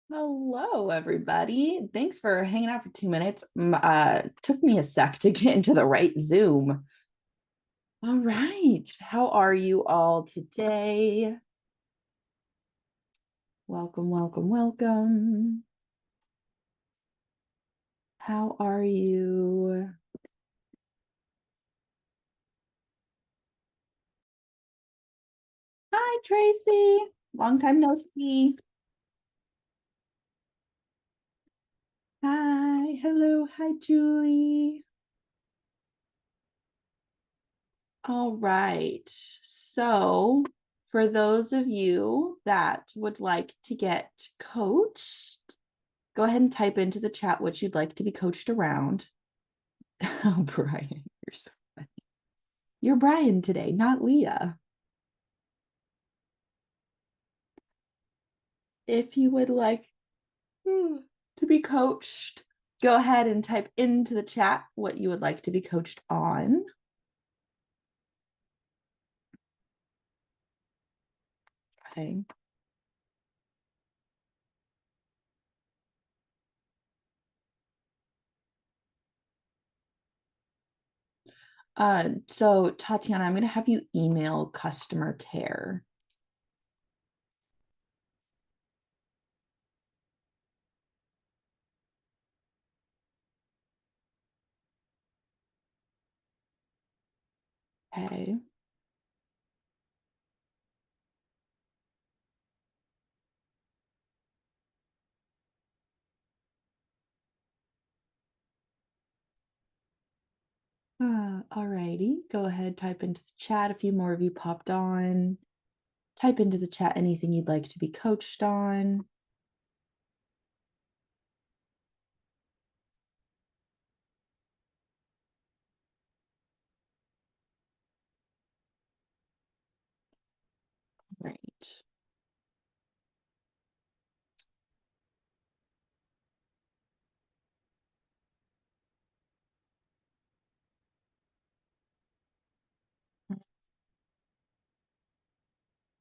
Hello, everybody. Thanks for hanging out for 2 minutes. Took me a sec to get into the right Zoom. All right. How are you all today? Welcome, welcome, welcome. How are you? Hi, Tracy. Long time no see. Hi. Hello. Hi, Julie. All right. So, for those of you that would like to get coached, go ahead and type into the chat what you'd like to be coached around. Oh, Brian, you're so funny. You're Brian today, not Leah. If you would like to be coached, go ahead and type into the chat what you would like to be coached on. Okay. So Tatiana, I'm going to have you email customer care. Okay. All righty. Go ahead, type into the chat. A few more of you popped on. Type into the chat anything you'd like to be coached on. Right.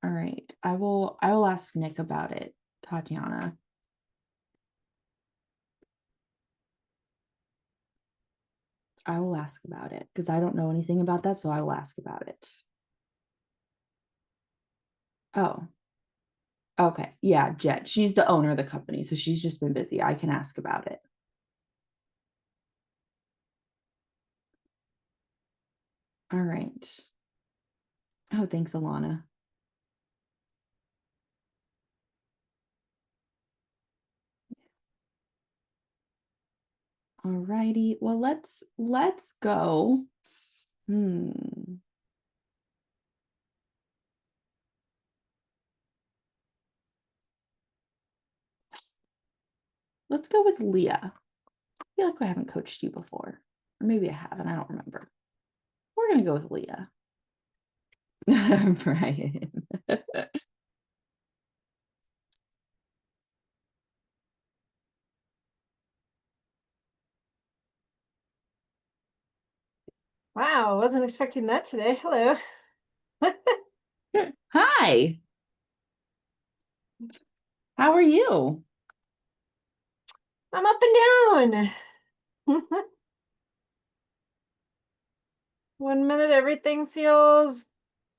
All right. I will ask Nick about it, Tatiana. I will ask about it because I don't know anything about that, so I will ask about it. Oh, okay. Yeah, Jet. She's the owner of the company, so she's just been busy. I can ask about it. All right. Oh, thanks, Alana. All righty. Well, let's go. Let's go with Leah. I feel like I haven't coached you before. Or maybe I haven't. I don't remember. We're gonna go with Leah. Brian. Wow, wasn't expecting that today. Hello. Hi. How are you? I'm up and down. One minute everything feels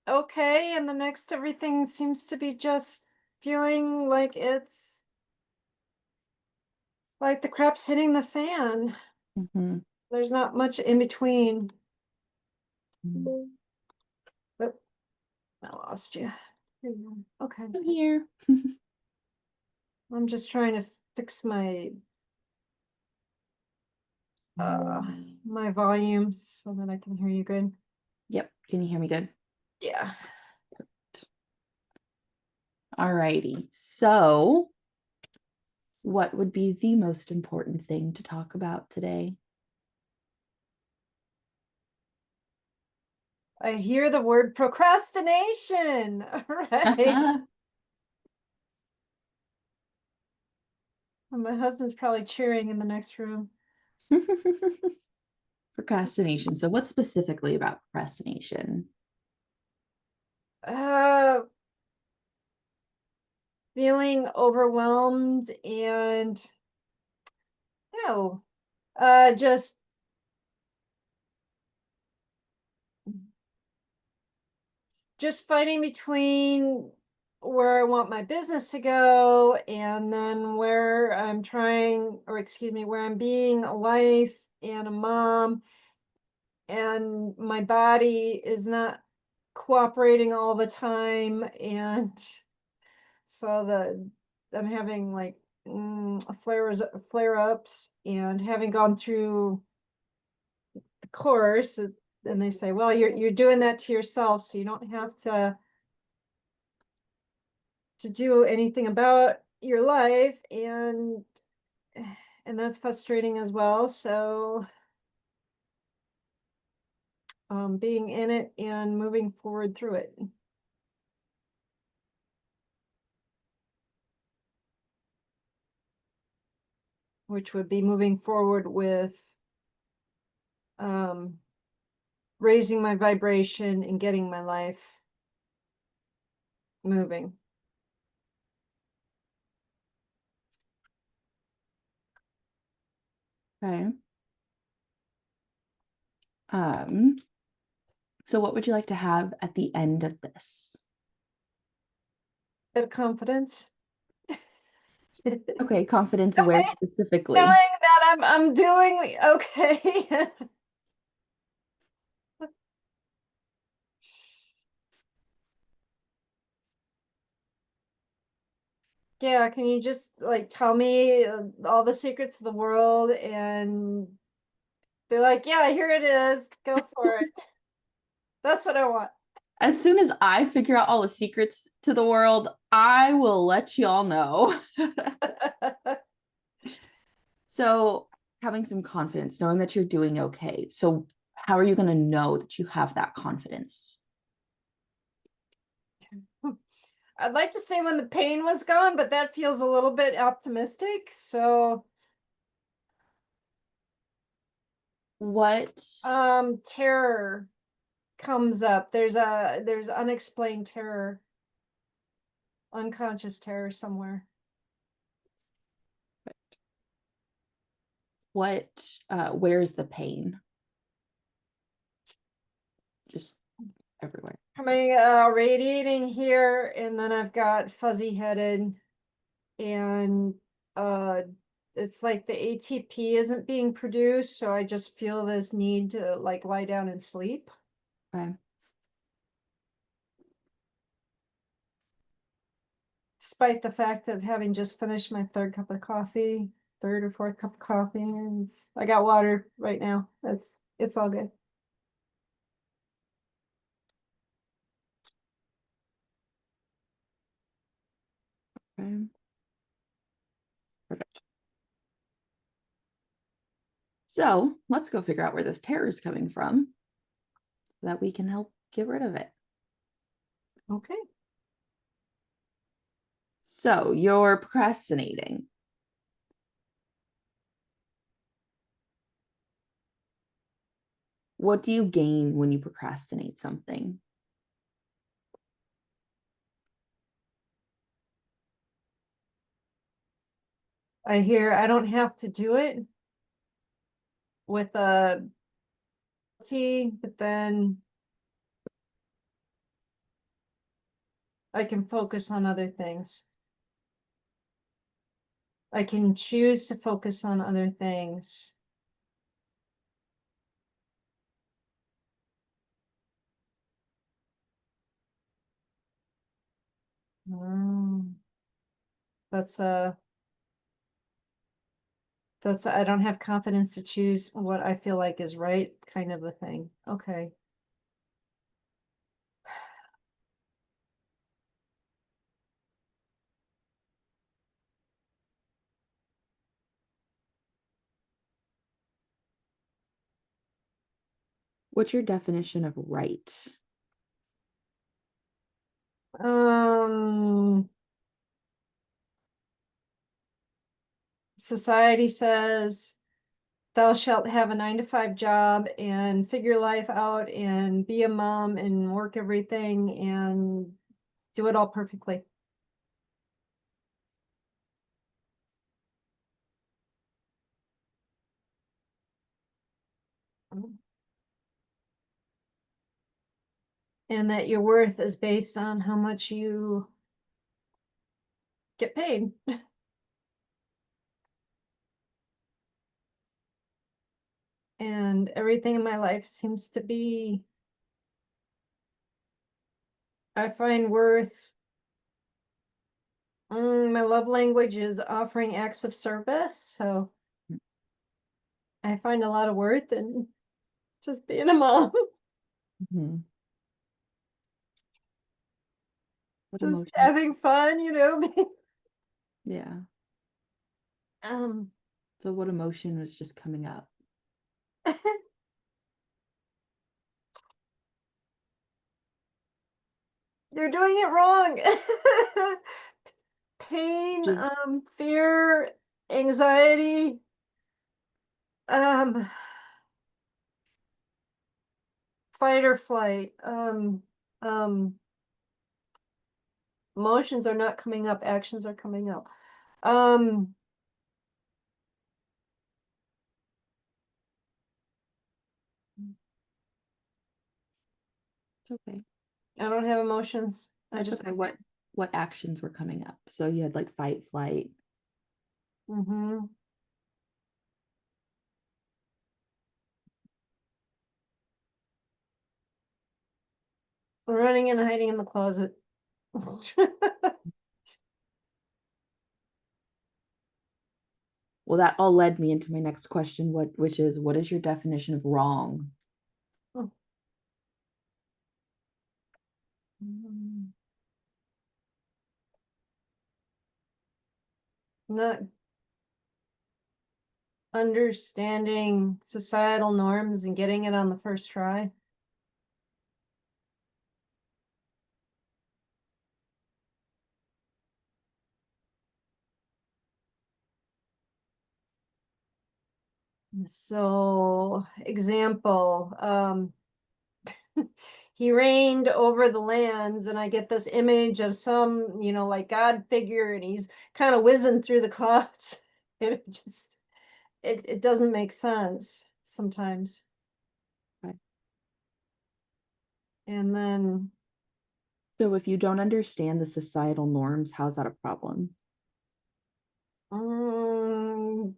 okay, and the next everything seems to be just feeling like it's like the crap's hitting the fan. Mhm. There's not much in between. Mhm. Oh, I lost you. Here you go. Okay. I'm here. I'm just trying to fix uh my volume so that I can hear you good. Yep. Can you hear me good? Yeah. All righty. So, what would be the most important thing to talk about today? I hear the word procrastination. All right. My husband's probably cheering in the next room. Procrastination. So, what specifically about procrastination? Uh, feeling overwhelmed and no, just fighting between where I want my business to go and then where I'm trying, or excuse me, where I'm being a wife and a mom, and my body is not cooperating all the time. And so I'm having like flare ups, and having gone through the course, and they say, well, you're doing that to yourself, so you don't have to do anything about your life. And that's frustrating as well. So being in it and moving forward through it, which would be moving forward with um, raising my vibration and getting my life moving. Okay. Um, so what would you like to have at the end of this? Bit of confidence. Knowing Okay, confidence where specifically? that I'm doing okay. Yeah, can you just like tell me all the secrets of the world and be like, yeah, here it is. Go for it. That's what I want. As soon as I figure out all the secrets to the world, I will let y'all know. So, having some confidence, knowing that you're doing okay. So, how are you going to know that you have that confidence? I'd like to say when the pain was gone, but that feels a little bit optimistic. So, What terror comes up. There's unexplained terror, unconscious terror somewhere. what where's the pain? Just everywhere. Coming radiating here, and then I've got fuzzy headed, and uh it's like the ATP isn't being produced, so I just feel this need to like lie down and sleep. Okay. Despite the fact of having just finished my third cup of coffee, third or fourth cup of coffee, and I got water right now. It's all good. Okay. Perfect. So, let's go figure out where this terror is coming from so that we can help get rid of it. Okay. So, you're procrastinating. What do you gain when you procrastinate something? I hear I don't have to do it with a tea, but then I can focus on other things. I can choose to focus on other things. Mm, that's a I don't have confidence to choose what I feel like is right, kind of a thing. Okay. What's your definition of right? Um, Society says thou shalt have a 9 to 5 job and figure life out and be a mom and work everything and do it all perfectly. and that your worth is based on how much you get paid. And everything in my life seems to be, I find worth. My love language is offering acts of service, so I find a lot of worth in just being a mom, Mhm. What just emotion? having fun, you know. Yeah. um, So what emotion was just coming up? you're doing it wrong. Pain, Just fear, anxiety, um, fight or flight. Emotions are not coming up, actions are coming up. Um, it's okay. I don't have emotions. I That's just okay. What actions were coming up? So you had like fight, flight. mhm. Running and hiding in the closet. Well, that all led me into my next question, which is what is your definition of wrong? Mm, not understanding societal norms and getting it on the first try. So, example, he reigned over the lands, and I get this image of some, like God figure, and he's kind of whizzing through the clouds. It doesn't make sense sometimes. Right. And then So if you don't understand the societal norms, how's that a problem? um,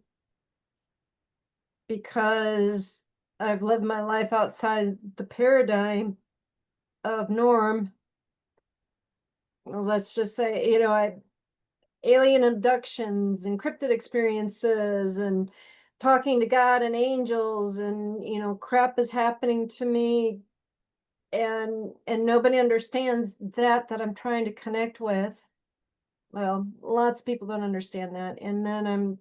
because I've lived my life outside the paradigm of norm. Let's just say, I alien abductions, encrypted experiences, and talking to God and angels, and crap is happening to me, and nobody understands that I'm trying to connect with. Well, lots of people don't understand that, and then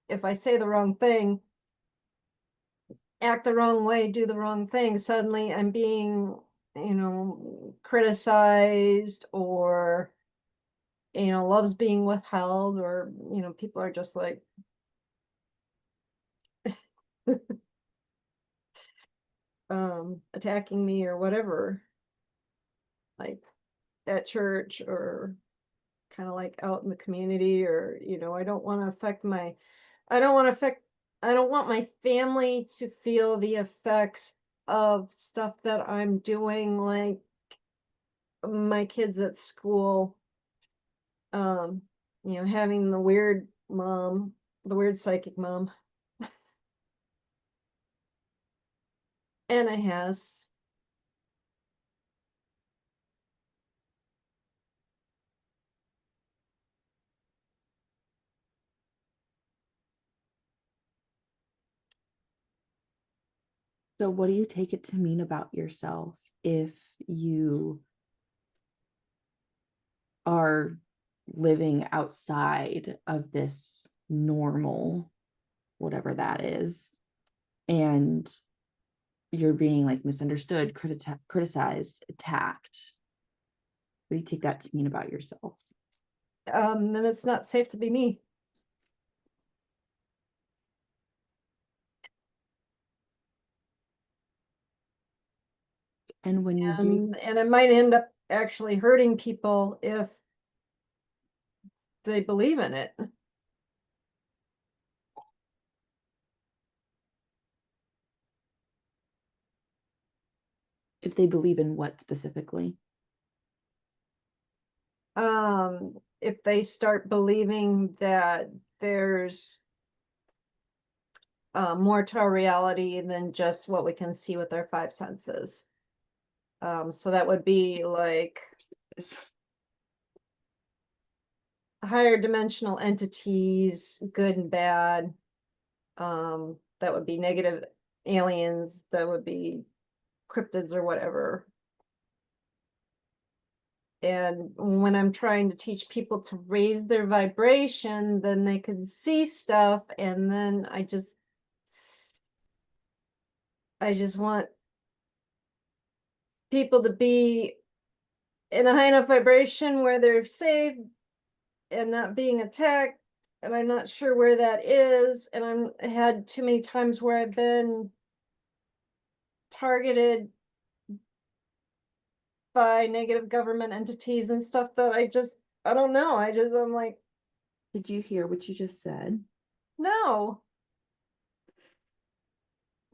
if I say the wrong thing, act the wrong way, do the wrong thing, suddenly I'm being, criticized, or, love's being withheld, or, people are just like, attacking me or whatever, like at church, or kind of like out in the community, or, I don't want to affect my, I don't want to affect, I don't want my family to feel the effects of stuff that I'm doing, like my kids at school, um, having the weird psychic mom, and it has. So what do you take it to mean about yourself if you are living outside of this normal, whatever that is, and you're being like misunderstood, criticized, attacked? What do you take that to mean about yourself? Then it's not safe to be me. And when you do, And it might end up actually hurting people if they believe in it. If they believe in what specifically? If they start believing that there's more to our reality than just what we can see with our five senses. So that would be like higher dimensional entities, good and bad. That would be negative aliens, that would be cryptids or whatever. And when I'm trying to teach people to raise their vibration, then they can see stuff. And then I just want people to be in a high enough vibration where they're safe and not being attacked. And I'm not sure where that is. And I had too many times where I've been targeted by negative government entities and stuff that I don't know. I'm like, Did you hear what you just said? no.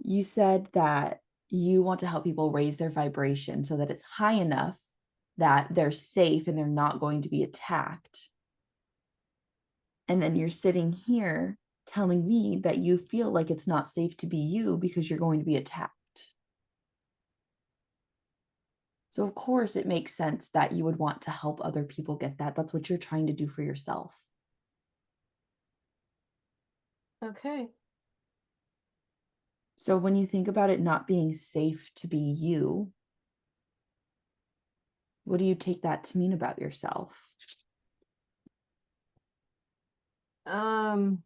You said that you want to help people raise their vibration so that it's high enough that they're safe and they're not going to be attacked. And then you're sitting here telling me that you feel like it's not safe to be you because you're going to be attacked. So, of course, it makes sense that you would want to help other people get that. That's what you're trying to do for yourself. Okay. So, when you think about it not being safe to be you, what do you take that to mean about yourself? Um,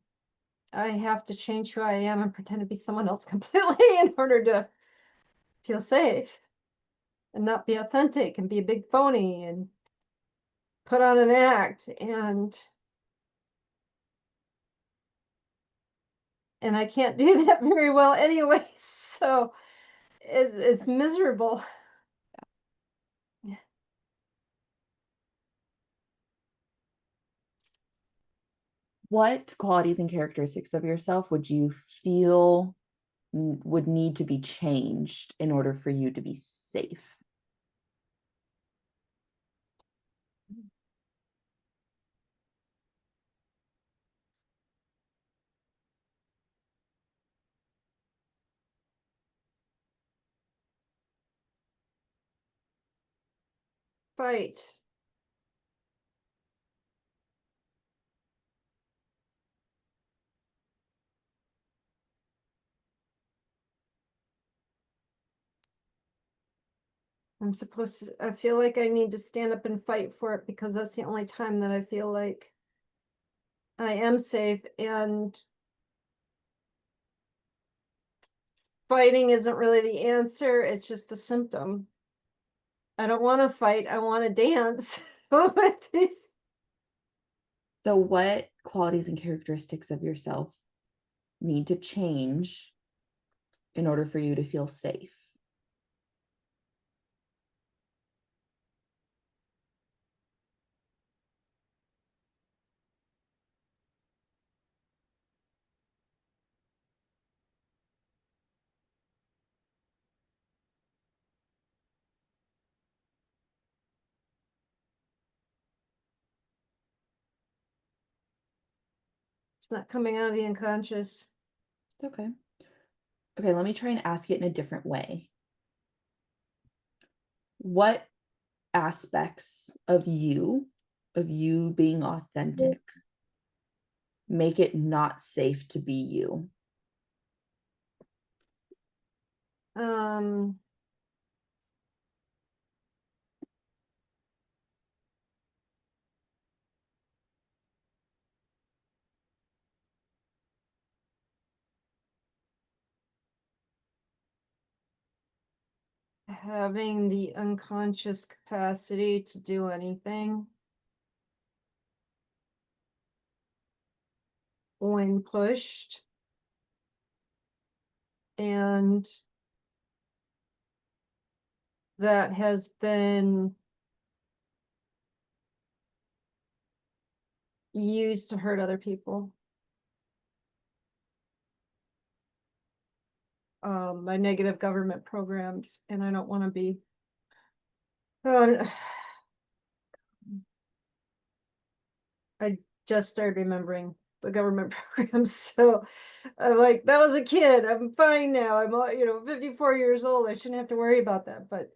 I have to change who I am and pretend to be someone else completely in order to feel safe and not be authentic and be a big phony and put on an act and I can't do that very well anyway. So it's miserable. What qualities and characteristics of yourself would you feel would need to be changed in order for you to be safe? Fight. I feel like I need to stand up and fight for it because that's the only time that I feel like I am safe, and fighting isn't really the answer, it's just a symptom. I don't want to fight, I want to dance with this. So, what qualities and characteristics of yourself need to change in order for you to feel safe? It's not coming out of the unconscious. Okay. Okay, let me try and ask it in a different way. What aspects of you being authentic, make it not safe to be you? Um, Having the unconscious capacity to do anything when pushed, and that has been used to hurt other people. my negative government programs, and I don't want to be. Um, I just started remembering the government programs, so I'm like, that was a kid. I'm fine now. I'm 54 years old. I shouldn't have to worry about that, but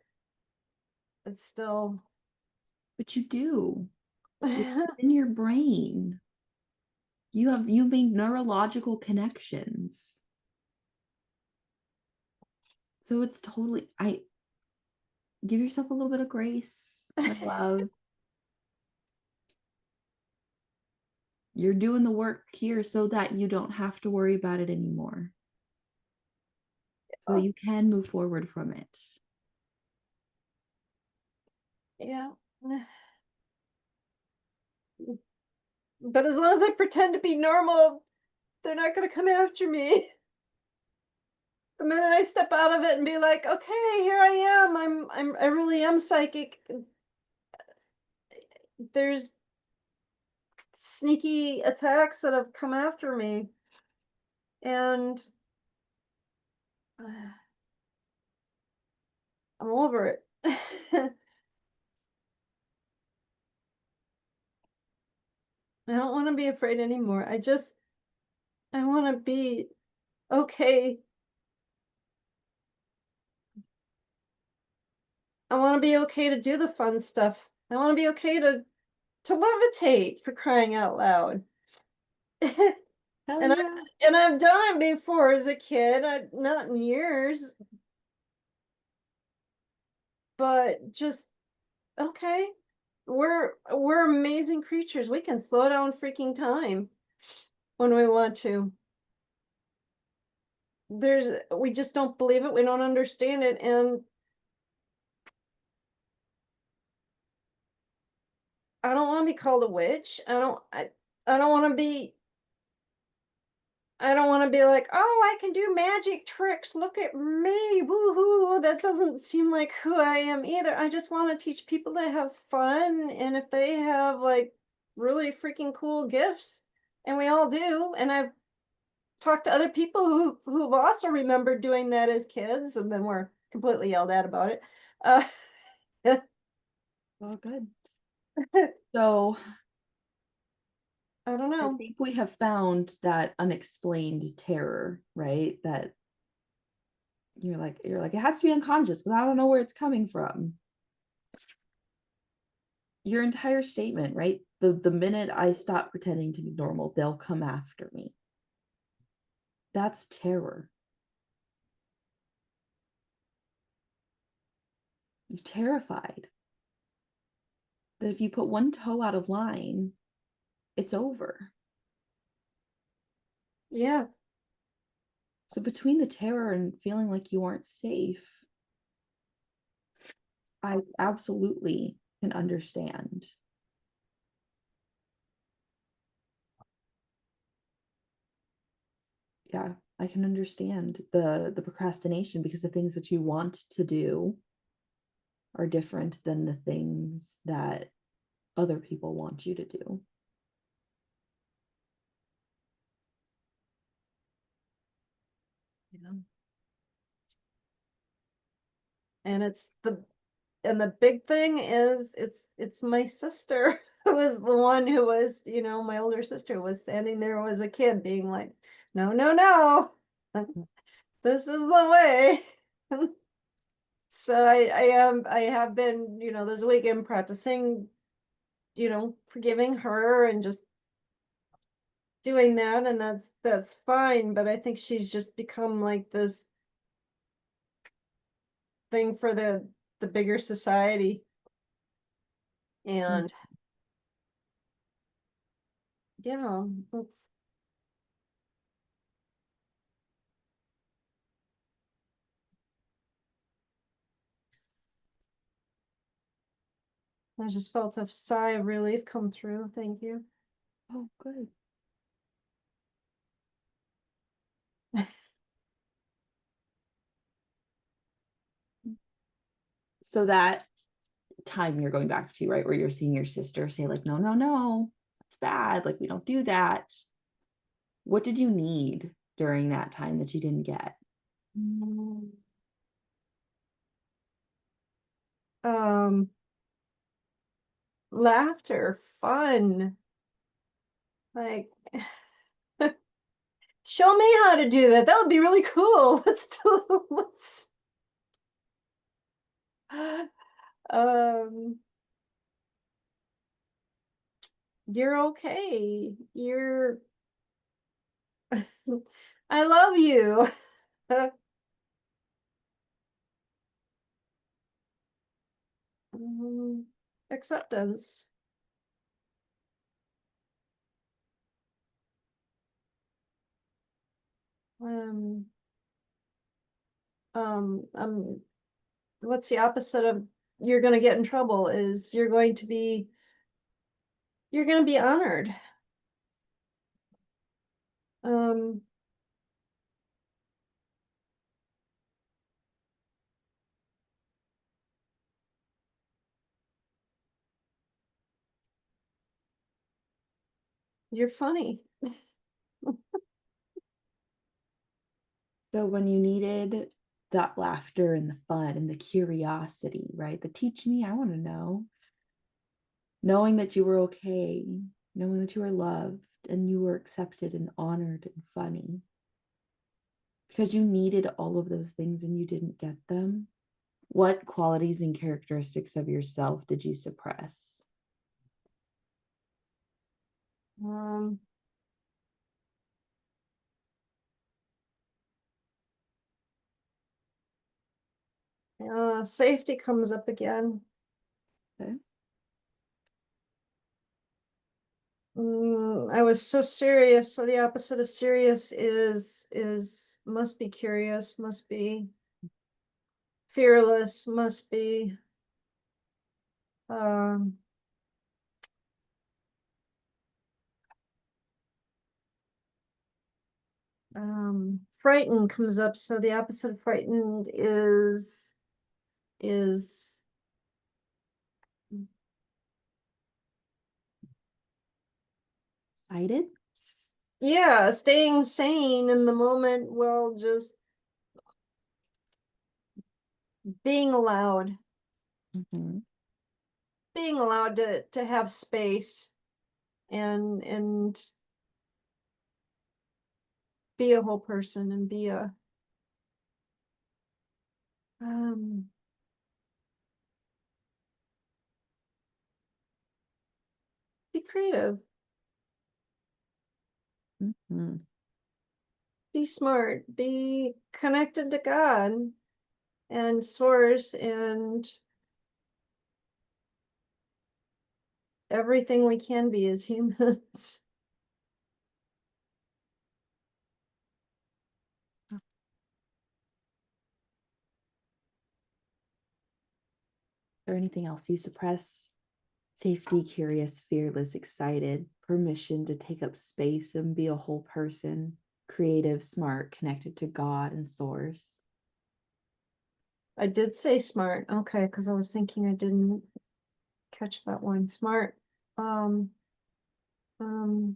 it's still. But you do. It's in your brain. You made neurological connections. So it's totally, I give yourself a little bit of grace, my love. You're doing the work here so that you don't have to worry about it anymore. So you can move forward from it. Yeah. But as long as I pretend to be normal, they're not going to come after me. The minute I step out of it and be like, okay, here I am. I really am psychic. There's sneaky attacks that have come after me, and I'm over it. I don't want to be afraid anymore. I want to be okay. I want to be okay to do the fun stuff. I want to be okay to levitate, for crying out loud. Hell And I yeah. and I've done it before as a kid, not in years, but just okay. We're amazing creatures. We can slow down freaking time when we want to. We just don't believe it. We don't understand it, and I don't want to be called a witch. I don't want to be. I don't want to be like, oh, I can do magic tricks. Look at me. Woohoo. That doesn't seem like who I am either. I just want to teach people to have fun. And if they have like really freaking cool gifts, and we all do, and I've talked to other people who've also remembered doing that as kids, and then we're completely yelled at about it. Uh, All good. I So don't I know. think we have found that unexplained terror, right? That you're like, it has to be unconscious because I don't know where it's coming from. Your entire statement, right? The minute I stop pretending to be normal, they'll come after me. That's terror. You're terrified that if you put one toe out of line, it's over. Yeah. So between the terror and feeling like you aren't safe, I absolutely can understand. Yeah, I can understand the procrastination because the things that you want to do are different than the things that other people want you to do. Yeah. And the big thing is it's my sister who was the one who was, my older sister was standing there as a kid being like, no, no, no, this is the way. So I have been, this weekend practicing, forgiving her and just doing that, and that's fine. But I think she's just become like this thing for the bigger society. And yeah, that's I just felt a sigh of relief come through. Thank you. Oh, good. So that time you're going back to, right, where you're seeing your sister say, like, no, no, no, that's bad. Like, we don't do that. What did you need during that time that you didn't get? Mm, Um, laughter, fun. Like, show me how to do that. That would be really cool. Let's do, let's. Um, you're okay. You're. I love you. Mm, acceptance. Um, um, um, what's the opposite of you're going to get in trouble is you're going to be honored. Um, you're funny. So when you needed that laughter and the fun and the curiosity, right? The teach me, I want to know. Knowing that you were okay, knowing that you were loved and you were accepted and honored and funny. Because you needed all of those things and you didn't get them. What qualities and characteristics of yourself did you suppress? Um, safety comes up again. Okay. I was so serious. So the opposite of serious is must be curious, must be fearless, must be um frightened comes up. So the opposite of frightened is Excited? yeah, staying sane in the moment, well, just being allowed, Mm-hmm. being allowed to have space and be a whole person and um be creative, Mm-hmm. be smart, be connected to God and source and everything we can be as humans. Is there anything else you suppress? Safety, curious, fearless, excited, permission to take up space and be a whole person, creative, smart, connected to God and source. I did say smart. Okay, because I was thinking I didn't catch that one. Smart. Um, um,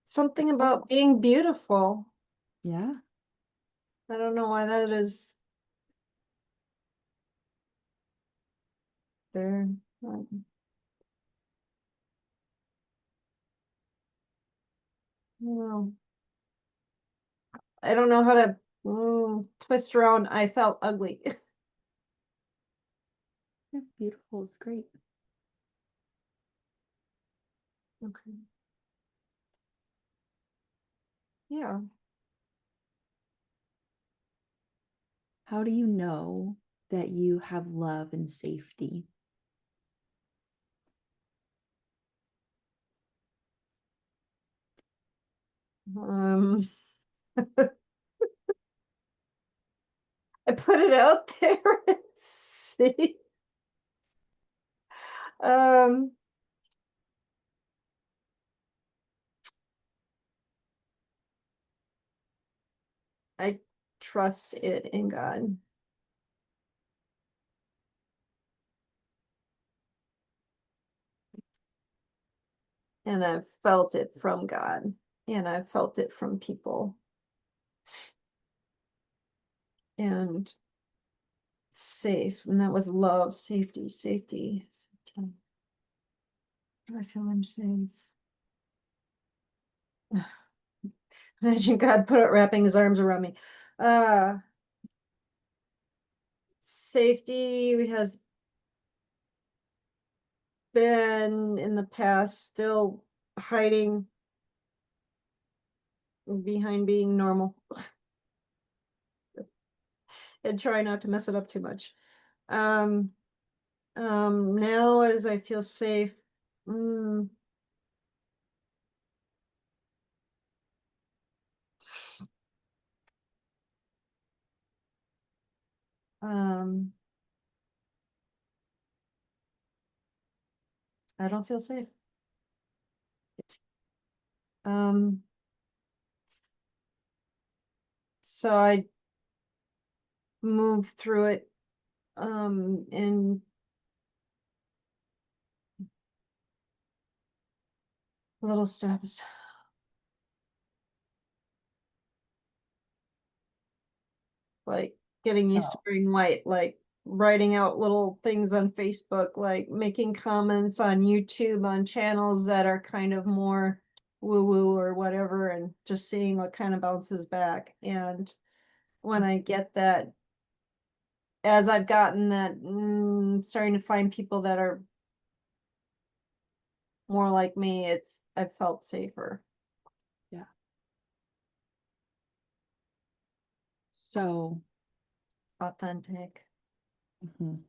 something about being beautiful. Yeah. I don't know why that is there. No, I don't know how to twist around. I felt ugly. Yeah, beautiful is great. Okay. Yeah. How do you know that you have love and safety? Um, I put it out there and see. Um, I trust it in God. And I've felt it from God. and I've felt it from people. And safe, and that was love, safety, safety, safety. Do I feel I'm safe? Imagine God put it wrapping his arms around me. Uh Safety has been in the past still hiding behind being normal and try not to mess it up too much. Um Now as I feel safe, mm, um I don't feel safe. Um so I move through it in little steps, like getting used to Oh, wearing white, like writing out little things on Facebook, like making comments on YouTube on channels that are kind of more woo woo or whatever, and just seeing what kind of bounces back. And when I get that, as I've gotten that, starting to find people that are more like me, I've felt safer, yeah. So, authentic. mhm.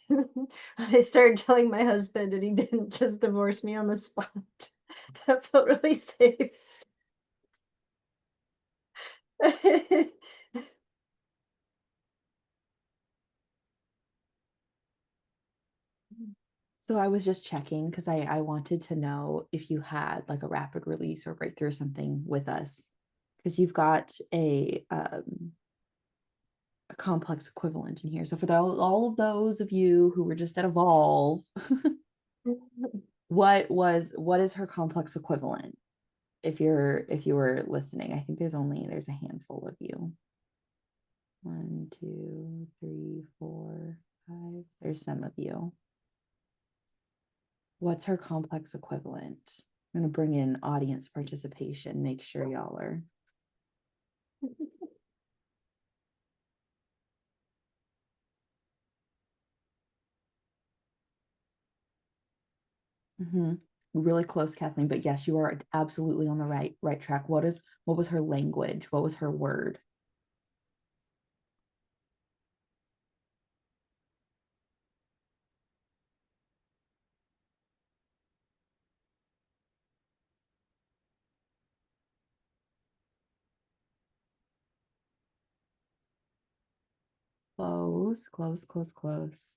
When I started telling my husband and he didn't just divorce me on the spot, that felt really safe. So I was just checking because I wanted to know if you had like a rapid release or breakthrough or something with us, because you've got a complex equivalent in here. So for all of those of you who were just at Evolve, what is her complex equivalent? If you were listening, I think there's a handful of you. One, two, three, four, five. There's some of you. What's her complex equivalent? I'm going to bring in audience participation, make sure y'all are. Mm-hmm. Really close, Kathleen, but yes, you are absolutely on the right track. What was her language? What was her word? Close, close, close, close.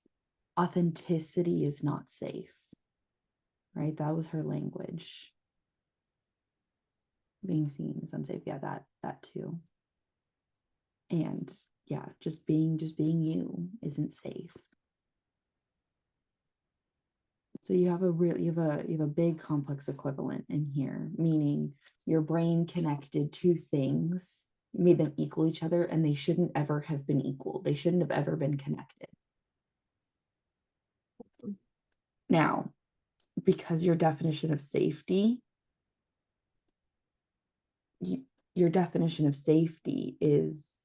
Authenticity is not safe, right? That was her language. Being seen is unsafe. Yeah, that too. And yeah, just being you isn't safe. So you have you have a big complex equivalent in here, meaning your brain connected two things, made them equal each other, and they shouldn't ever have been equal. They shouldn't have ever been connected. Now, because your definition of safety, you, your definition of safety is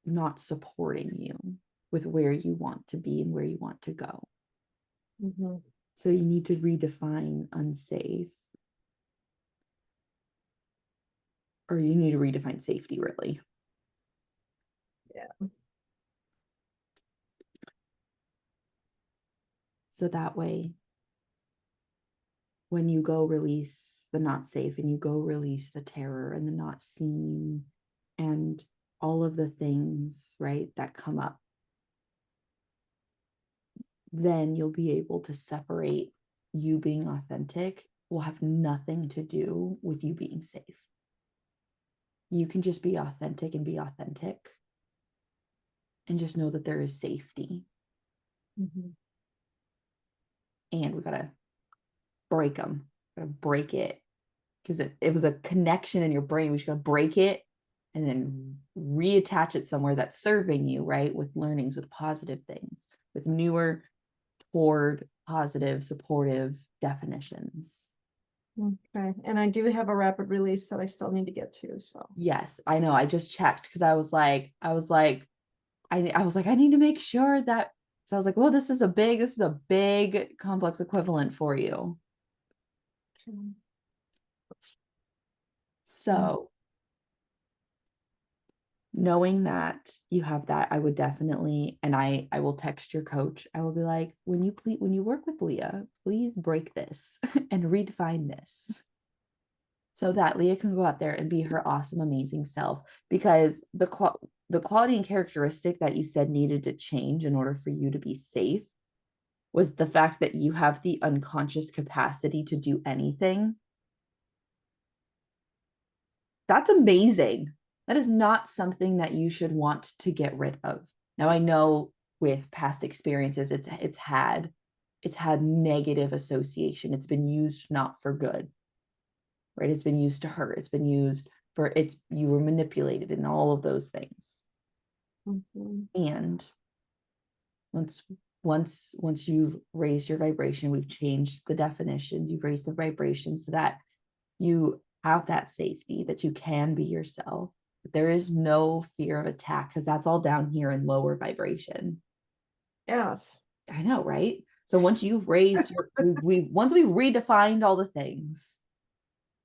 not supporting you with where you want to be and where you want to go. Mhm. So you need to redefine unsafe, or you need to redefine safety, really. Yeah. So that way, when you go release the not safe and you go release the terror and the not seen and all of the things, right, that come up, then you'll be able to separate you being authentic will have nothing to do with you being safe. You can just be authentic and be authentic and just know that there is safety. Mhm. and we gotta break them. Gotta break it because it was a connection in your brain. We just gotta break it and then reattach it somewhere that's serving you, right? With learnings, with positive things, with newer, toward positive, supportive definitions. Okay. And I do have a rapid release that I still need to get to. So Yes, I know. I just checked because I was like, I need to make sure that. So I was like, well, this is a big complex equivalent for you. okay. Mm. So knowing that you have that, I would definitely, and I will text your coach. I will be like, when you work with Leah, please break this and redefine this so that Leah can go out there and be her awesome, amazing self. Because the quality and characteristic that you said needed to change in order for you to be safe was the fact that you have the unconscious capacity to do anything. That's amazing. That is not something that you should want to get rid of. Now I know with past experiences it's had negative association. It's been used not for good, right? It's been used to hurt. It's been used for it's you were manipulated and all of those things. Mhm. And once once you've raised your vibration, we've changed the definitions, you've raised the vibration so that you have that safety, that you can be yourself. There is no fear of attack because that's all down here in lower vibration. Yes. I know, right? So once you've raised your we once we've redefined all the things,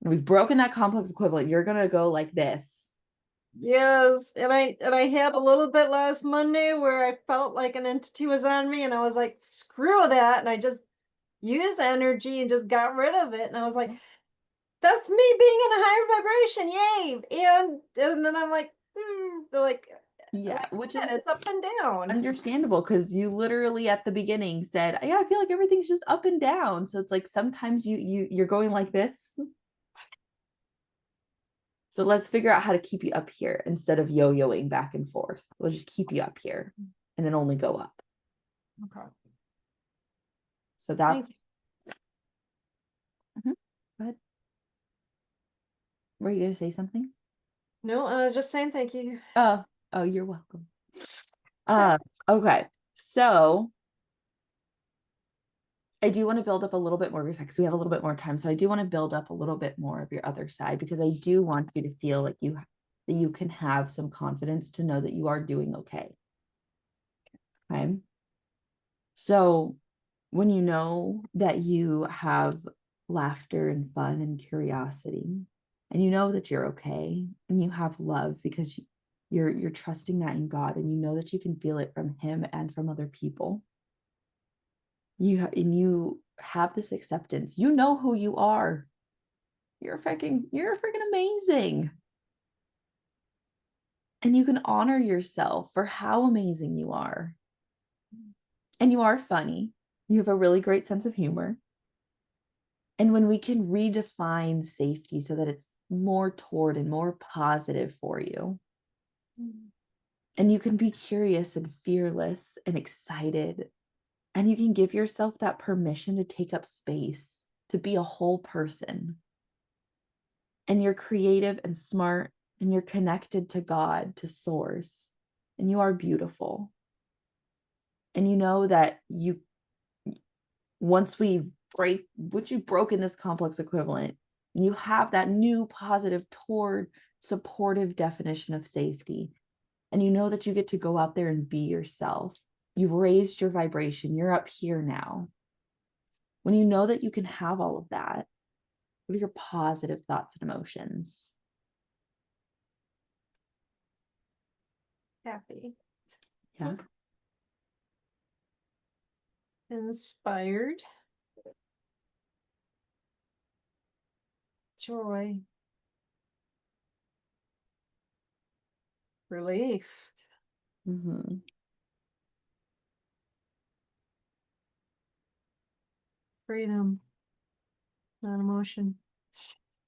we've broken that complex equivalent, you're gonna go like this. Yes, and I had a little bit last Monday where I felt like an entity was on me, and I was like, "Screw that!" And I just used energy and just got rid of it. And I was like, "That's me being in a higher vibration, yay!" And then I'm like, they're Yeah, like I which said, is it's up and down. understandable because you literally at the beginning said, yeah, I feel like everything's just up and down. So it's like sometimes you're going like this. So let's figure out how to keep you up here instead of yo-yoing back and forth. We'll just keep you up here and then only go up. Okay, So thank that's you. Mhm. Go ahead. Were you gonna say something? No, I was just saying thank you. Oh, oh, you're welcome. Uh, okay. So I do want to build up a little bit more because we have a little bit more time. So I do want to build up a little bit more of your other side because I do want you to feel like you can have some confidence to know that you are doing okay. Okay. So when you know that you have laughter and fun and curiosity, and you know that you're okay, and you have love because you're trusting that in God, and you know that you can feel it from Him and from other people. And you have this acceptance. You know who you are. You're freaking amazing. And you can honor yourself for how amazing you are. And you are funny. You have a really great sense of humor. And when we can redefine safety so that it's more toward and more positive for you, Mm. and you can be curious and fearless and excited, and you can give yourself that permission to take up space, to be a whole person, and you're creative and smart, and you're connected to God, to Source, and you are beautiful. And you know that once you've broken this complex equivalent, you have that new positive toward supportive definition of safety. And you know that you get to go out there and be yourself. You've raised your vibration. You're up here now. When you know that you can have all of that, what are your positive thoughts and emotions? Happy, Yeah. inspired, joy, relief, Mm-hmm. freedom, non-emotion.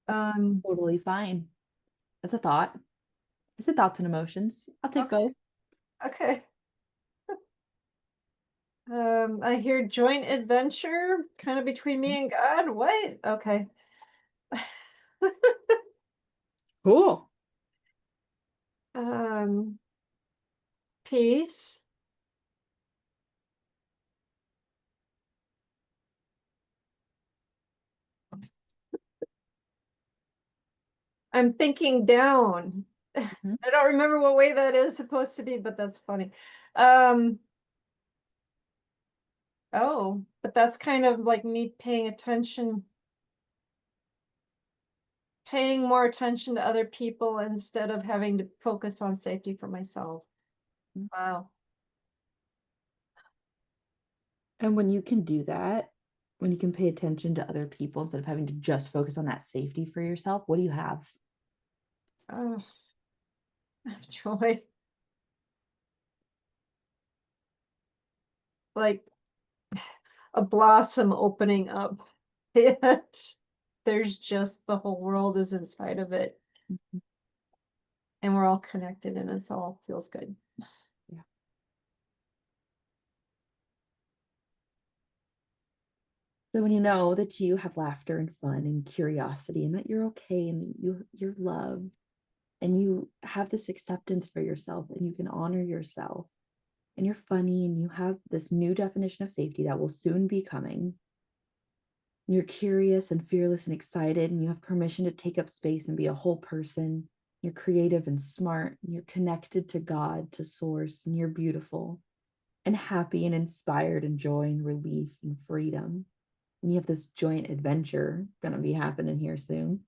That's Um, totally fine. That's a thought. It's a thoughts and emotions. I'll take okay, both. okay. I hear joint adventure, kind of between me and God. What? Okay. Cool. um, peace. I'm thinking down. Mhm. I don't remember what way that is supposed to be, but that's funny. Um, oh, but that's kind of like me paying more attention to other people instead of having to focus on safety for myself. Wow. And when you can do that, when you can pay attention to other people instead of having to just focus on that safety for yourself, what do you have? Oh, joy. Like a blossom opening up. And there's just the whole world is inside of it. Mhm. And we're all connected and it's all feels good. Yeah. So when you know that you have laughter and fun and curiosity and that you're okay and you're loved and you have this acceptance for yourself and you can honor yourself and you're funny and you have this new definition of safety that will soon be coming. You're curious and fearless and excited and you have permission to take up space and be a whole person. You're creative and smart and you're connected to God, to source, and you're beautiful and happy and inspired and joy and relief and freedom. And you have this joint adventure going to be happening here soon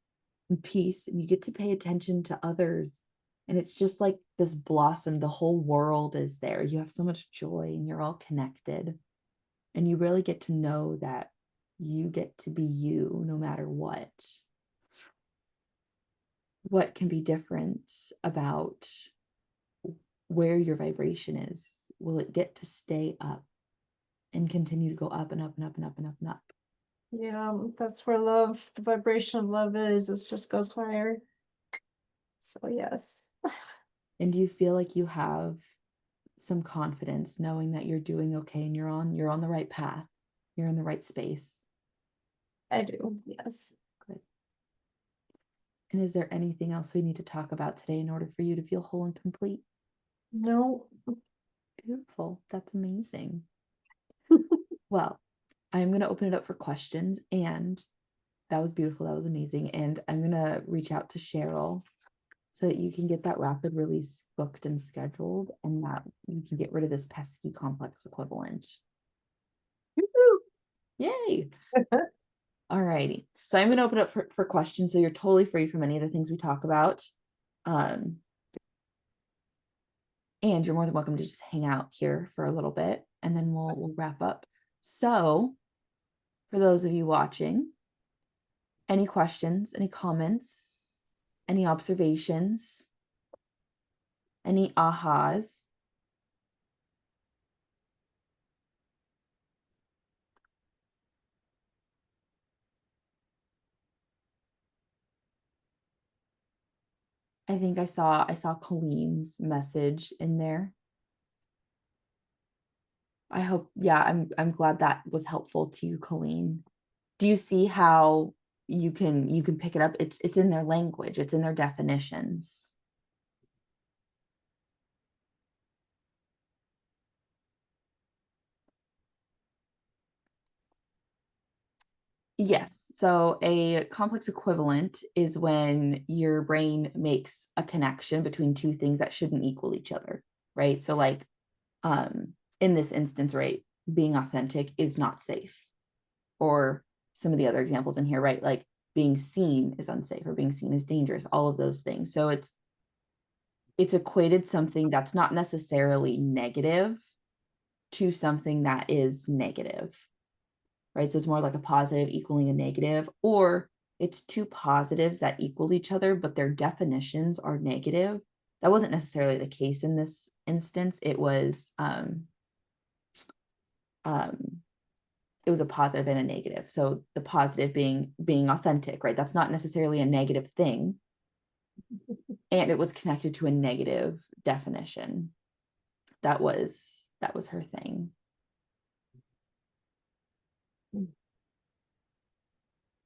and peace. And you get to pay attention to others. And it's just like this blossom. The whole world is there. You have so much joy and you're all connected. And you really get to know that you get to be you no matter what. What can be different about where your vibration is? Will it get to stay up and continue to go up and up and up and up and up and up? Yeah, that's where love, the vibration of love is. It just goes higher. So yes, And do you feel like you have some confidence knowing that you're doing okay and you're on the right path. You're in the right space. I do. Yes. Good. And is there anything else we need to talk about today in order for you to feel whole and complete? No. Beautiful. That's amazing. Well, I'm going to open it up for questions and that was beautiful. That was amazing. And I'm going to reach out to Cheryl so that you can get that rapid release booked and scheduled and that you can get rid of this pesky complex equivalent. Yay. All righty. So I'm going to open up for questions. So you're totally free from any of the things we talk about. Um, and you're more than welcome to just hang out here for a little bit and then we'll wrap up. So for those of you watching, any questions, any comments, any observations, any ahas? I think I saw Colleen's message in there. I hope, yeah, I'm glad that was helpful to you, Colleen. Do you see how you can pick it up? It's in their language, it's in their definitions. Yes. So a complex equivalent is when your brain makes a connection between two things that shouldn't equal each other, right? So like in this instance, right, being authentic is not safe. Or some of the other examples in here, right? Like being seen is unsafe or being seen is dangerous, all of those things. So it's equated something that's not necessarily negative to something that is negative, right? So it's more like a positive equaling a negative, or it's two positives that equal each other, but their definitions are negative. That wasn't necessarily the case in this instance. Um, it was a positive and a negative. So the positive being authentic, right? That's not necessarily a negative thing. And it was connected to a negative definition. That was her thing.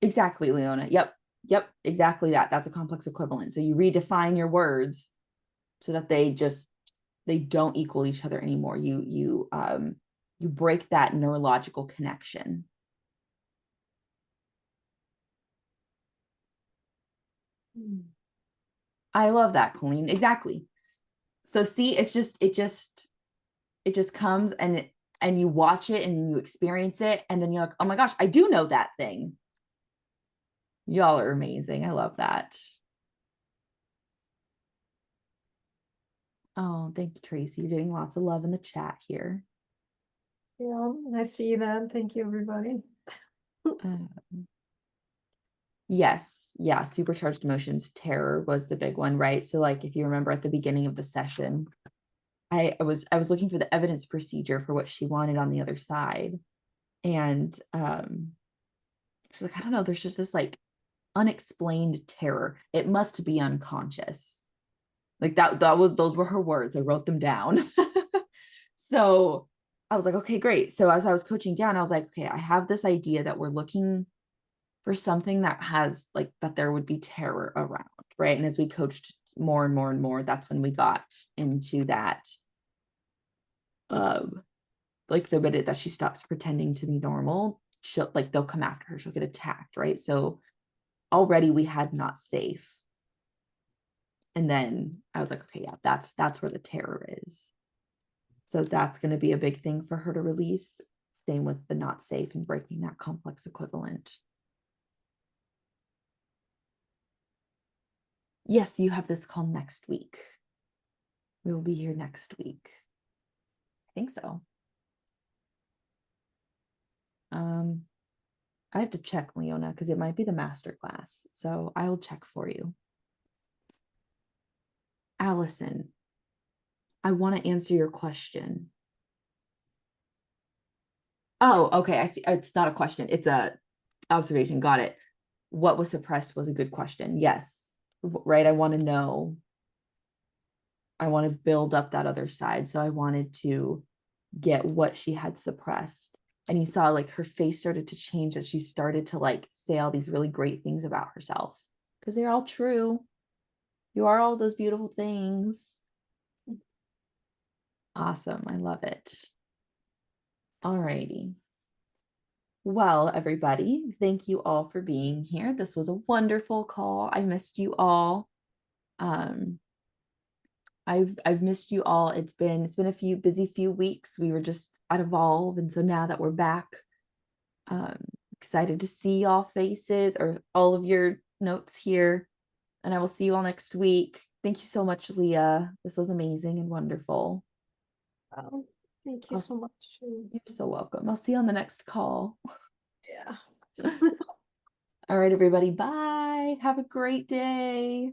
Exactly, Leona. Yep. Yep. Exactly that. That's a complex equivalent. So you redefine your words so that they don't equal each other anymore. You break that neurological connection. I love that, Colleen. Exactly. So see, it just comes and you watch it and you experience it and then you're like, oh my gosh, I do know that thing. Y'all are amazing. I love that. Oh, thank you, Tracy. You're getting lots of love in the chat here. Yeah, I see that. Thank you, everybody. Um, yes, yeah, supercharged emotions, terror was the big one, right? So, like, if you remember at the beginning of the session, I was looking for the evidence procedure for what she wanted on the other side, and she's like, I don't know, there's just this like unexplained terror. It must be unconscious. Like those were her words. I wrote them down. So I was like, okay, great. So as I was coaching down, I was like, okay, I have this idea that we're looking for something that has like that there would be terror around, right? And as we coached more and more and more, that's when we got into that like the minute that she stops pretending to be normal, she'll like they'll come after her, she'll get attacked, right? So already we had not safe. And then I was like, okay, yeah, that's where the terror is. So that's going to be a big thing for her to release. Same with the not safe and breaking that complex equivalent. Yes, you have this call next week. We will be here next week. I think so. I have to check, Leona, because it might be the master class. So I will check for you. Allison, I want to answer your question. Oh, okay. I see. It's not a question. It's a observation. Got it. What was suppressed was a good question. Yes. Right. I want to know. I want to build up that other side. So I wanted to get what she had suppressed. And you saw like her face started to change as she started to like say all these really great things about herself because they're all true. You are all those beautiful things. Awesome. I love it. All righty. Well, everybody, thank you all for being here. This was a wonderful call. I missed you all. Um, I've missed you all. It's been a few weeks. We were just at Evolve, and so now that we're back, um, excited to see y'all faces or all of your notes here. And I will see you all next week. Thank you so much, Leah. This was amazing and wonderful. Wow. Thank you I'll, so much. you're so welcome. I'll see you on the next call. Yeah. All right, everybody. Bye. Have a great day.